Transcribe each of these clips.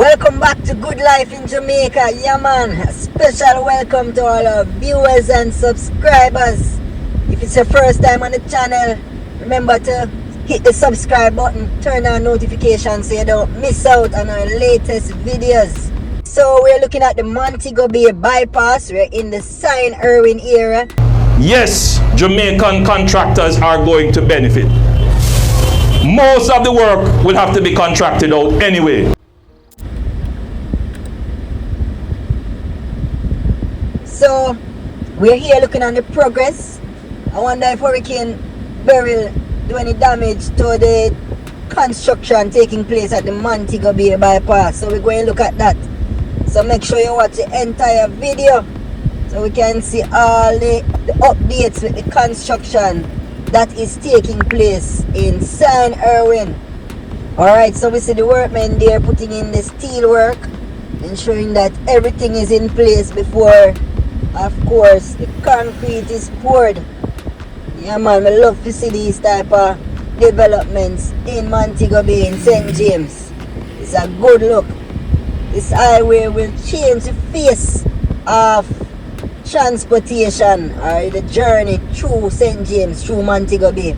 Welcome back to Good Life in Jamaica. Yeah man, a special welcome to all our viewers and subscribers. If it's your first time on the channel, remember to hit the subscribe button, turn on notifications so you don't miss out on our latest videos. So we're looking at the Montego Bay Bypass. We're in the St. Irwin area. Yes, Jamaican contractors are going to benefit. Most of the work will have to be contracted out anyway. So we're here looking on the progress. I wonder if Hurricane Beryl do any damage to the construction taking place at the Montego Bay Bypass. So we're going to look at that. So make sure you watch the entire video so we can see all the updates with the construction that is taking place in St. Irwin. Alright, so we see the workmen there putting in the steel work, ensuring that everything is in place before, of course, the concrete is poured. Yeah man, we love to see these type of developments in Montego Bay in St. James. It's a good look. This highway will change the face of transportation or the journey through St. James, through Montego Bay.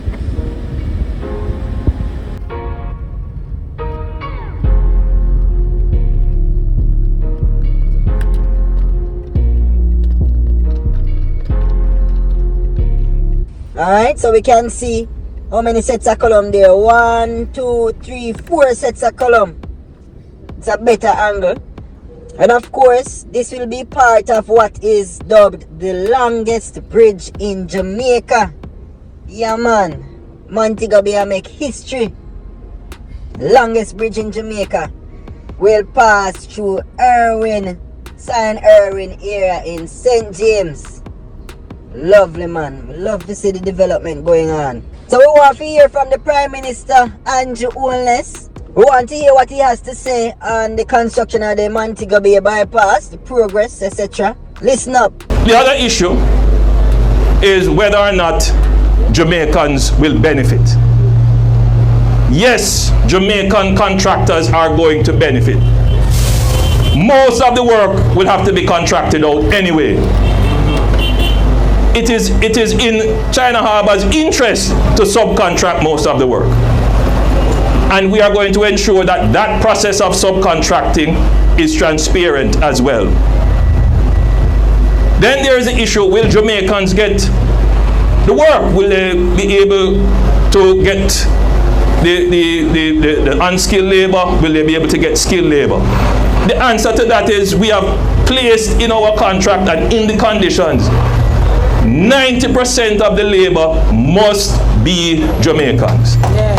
Alright, so we can see how many sets of column there. 1, 2, 3, 4 sets of column. It's a better angle. And of course, this will be part of what is dubbed the longest bridge in Jamaica. Yeah man, Montego Bay make history. Longest bridge in Jamaica will pass through Irwin, St. Irwin area in St. James. Lovely man, we love to see the development going on. So we want to hear from the Prime Minister Andrew Holness. We want to hear what he has to say on the construction of the Montego Bay Bypass, the progress, etc. Listen up. The other issue is whether or not Jamaicans will benefit. Yes, Jamaican contractors are going to benefit. Most of the work will have to be contracted out anyway. It is in China Harbor's interest to subcontract most of the work. And we are going to ensure that that process of subcontracting is transparent as well. Then there is the issue, will Jamaicans get the work? Will they be able to get the unskilled labor? Will they be able to get skilled labor? The answer to that is we have placed in our contract and in the conditions 90% of the labor must be Jamaicans. Yeah.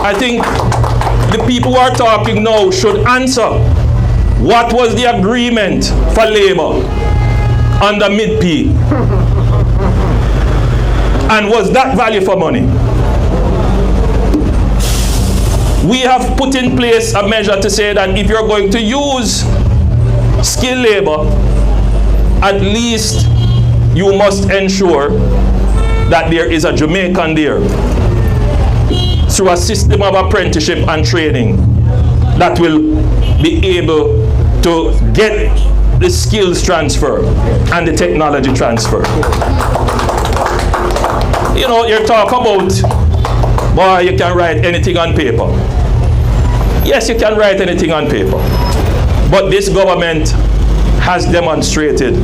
I think the people who are talking now should answer what was the agreement for labor under mid-P, and was that value for money? We have put in place a measure to say that if you're going to use skilled labor, at least you must ensure that there is a Jamaican there through a system of apprenticeship and training that will be able to get the skills transfer and the technology transfer. You know, you talk about, boy, you can write anything on paper. Yes, you can write anything on paper. But this government has demonstrated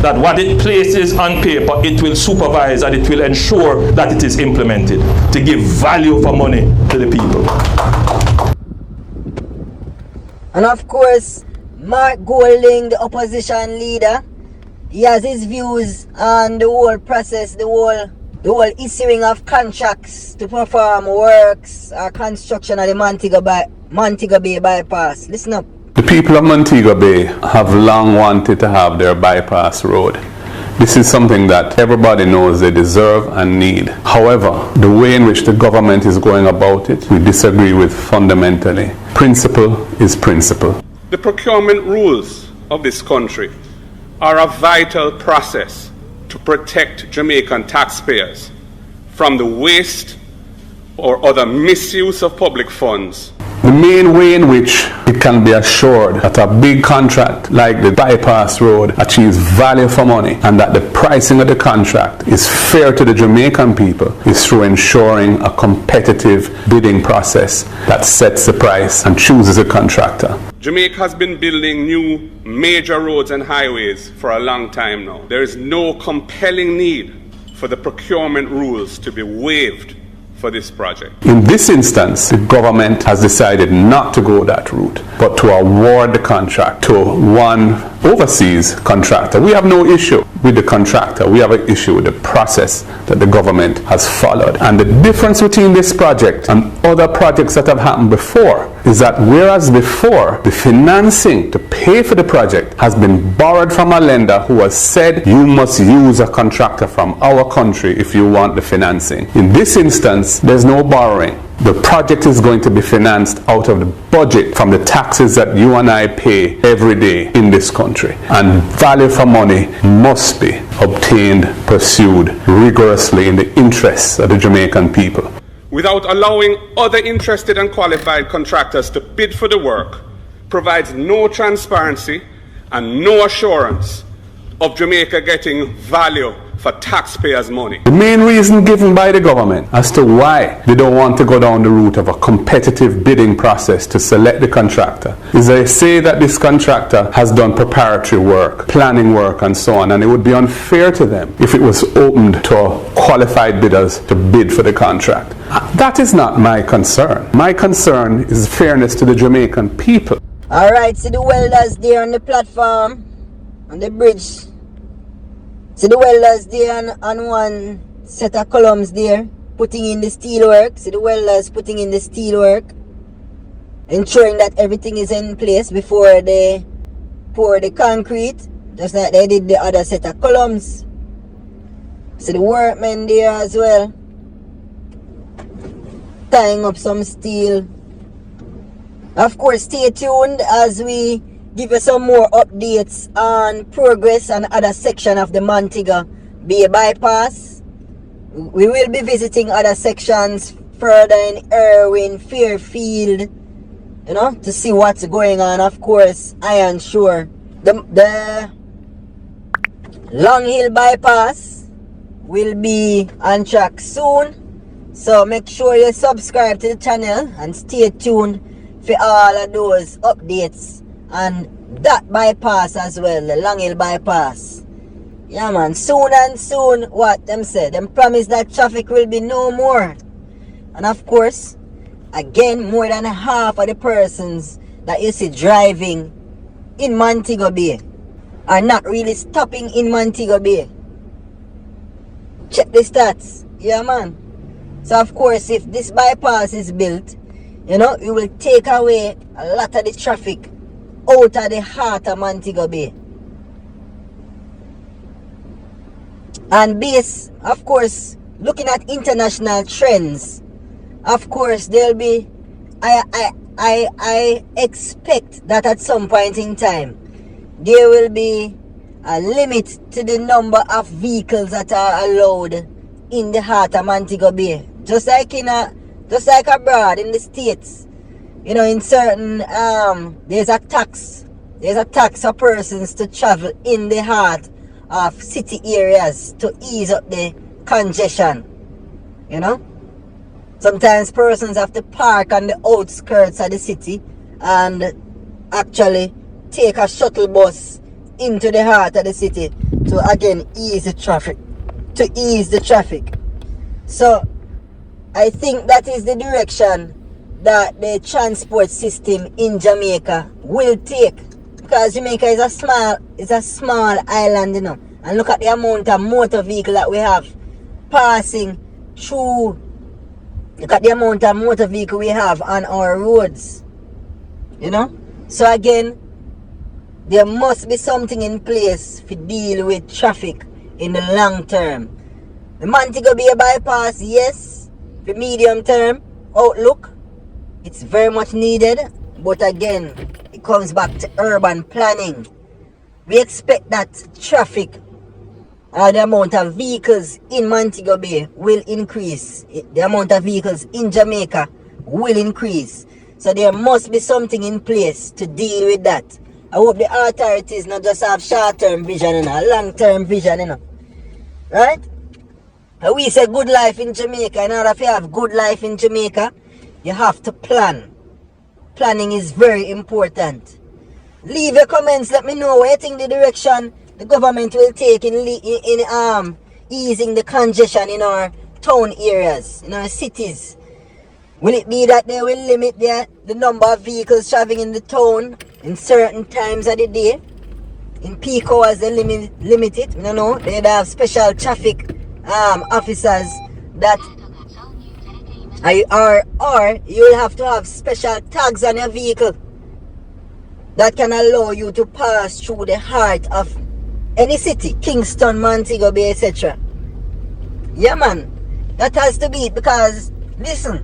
that what it places on paper, it will supervise and it will ensure that it is implemented to give value for money to the people. And of course, Mark Golding, the opposition leader, he has his views on the whole process, the whole issuing of contracts to perform works or construction of the Montego Bay Bypass. Listen up. The people of Montego Bay have long wanted to have their bypass road. This is something that everybody knows they deserve and need. However, the way in which the government is going about it, we disagree with fundamentally. Principle is principle. The procurement rules of this country are a vital process to protect Jamaican taxpayers from the waste or other misuse of public funds The main way in which it can be assured that a big contract like the bypass road achieves value for money and that the pricing of the contract is fair to the Jamaican people is through ensuring a competitive bidding process that sets the price and chooses a contractor. Jamaica has been building new major roads and highways for a long time now. There is no compelling need for the procurement rules to be waived for this project. In this instance, the government has decided not to go that route, but to award the contract to one overseas contractor. We have no issue with the contractor. We have an issue with the process that the government has followed. And the difference between this project and other projects that have happened before is that whereas before the financing to pay for the project has been borrowed from a lender who has said you must use a contractor from our country if you want the financing. In this instance, there's no borrowing. The project is going to be financed out of the budget from the taxes that you and I pay every day in this country. And value for money must be obtained, pursued rigorously in the interests of the Jamaican people. Without allowing other interested and qualified contractors to bid for the work, provides no transparency and no assurance of Jamaica getting value for taxpayers' money. The main reason given by the government as to why they don't want to go down the route of a competitive bidding process to select the contractor is they say that this contractor has done preparatory work, planning work and so on, and it would be unfair to them if it was opened to qualified bidders to bid for the contract. That is not my concern. My concern is fairness to the Jamaican people. Alright, see the welders there on the platform, on the bridge. See the welders there on one set of columns there, putting in the steel work. See the welders putting in the steel work, ensuring that everything is in place before they pour the concrete, just like they did the other set of columns. See the workmen there as well, tying up some steel. Of course, stay tuned as we give you some more updates on progress and other section of the Montego Bay Bypass. We will be visiting other sections further in Irwin, Fairfield, you know, to see what's going on. Of course, I am sure the Long Hill Bypass will be on track soon. So make sure you subscribe to the channel and stay tuned for all of those updates and that bypass as well, the Long Hill Bypass. Yeah man, soon and soon, what them said, them promise that traffic will be no more. And of course, again, more than half of the persons that you see driving in Montego Bay are not really stopping in Montego Bay. Check the stats. Yeah man. So of course, if this bypass is built, you know, it will take away a lot of the traffic out of the heart of Montego Bay. And base, of course, looking at international trends, of course, there'll be, I expect that at some point in time, there will be a limit to the number of vehicles that are allowed in the heart of Montego Bay. Just like abroad in the States. You know, in certain, there's a tax for persons to travel in the heart of city areas to ease up the congestion. You know, sometimes persons have to park on the outskirts of the city and actually take a shuttle bus into the heart of the city to again ease the traffic. So I think that is the direction that the transport system in Jamaica will take, because Jamaica is a small island, you know, and look at the amount of motor vehicle that we have passing through. Look at the amount of motor vehicle we have on our roads, you know. So again, there must be something in place to deal with traffic in the long term. The Montego Bay Bypass, yes, the medium term outlook, it's very much needed, but again, it comes back to urban planning. We expect that traffic or the amount of vehicles in Montego Bay will increase. The amount of vehicles in Jamaica will increase. So there must be something in place to deal with that. I hope the authorities not just have short-term vision and a long-term vision, you know. Right? And we say good life in Jamaica. In order to have good life in Jamaica, you have to plan. Planning is very important. Leave your comments. Let me know what you think the direction the government will take in easing the congestion in our town areas, in our cities. Will it be that they will limit the number of vehicles traveling in the town in certain times of the day? In peak hours they limit it? You know, they have special traffic officers that or you will have to have special tags on your vehicle that can allow you to pass through the heart of any city, Kingston, Montego Bay, etc. Yeah, man, that has to be, because listen,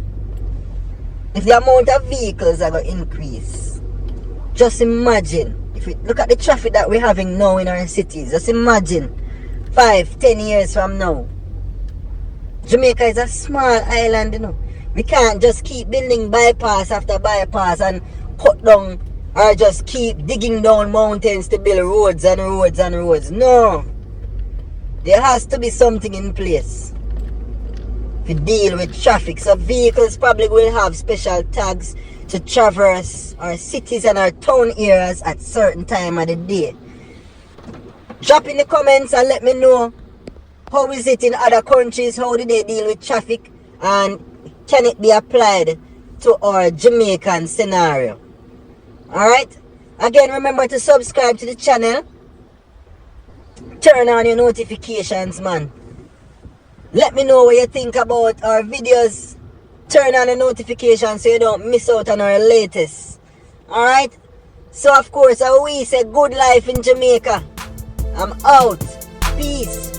if the amount of vehicles are going to increase, just imagine, if we look at the traffic that we're having now in our cities, just imagine 5-10 years from now. Jamaica is a small island, you know. We can't just keep building bypass after bypass and cut down, or just keep digging down mountains to build roads and roads and roads. No. There has to be something in place to deal with traffic. So vehicles probably will have special tags to traverse our cities and our town areas at certain time of the day. Drop in the comments and let me know, how is it in other countries? How do they deal with traffic? And can it be applied to our Jamaican scenario? Alright? Again, remember to subscribe to the channel. Turn on your notifications, man. Let me know what you think about our videos. Turn on the notifications so you don't miss out on our latest. Alright? So of course, I always say good life in Jamaica. I'm out. Peace.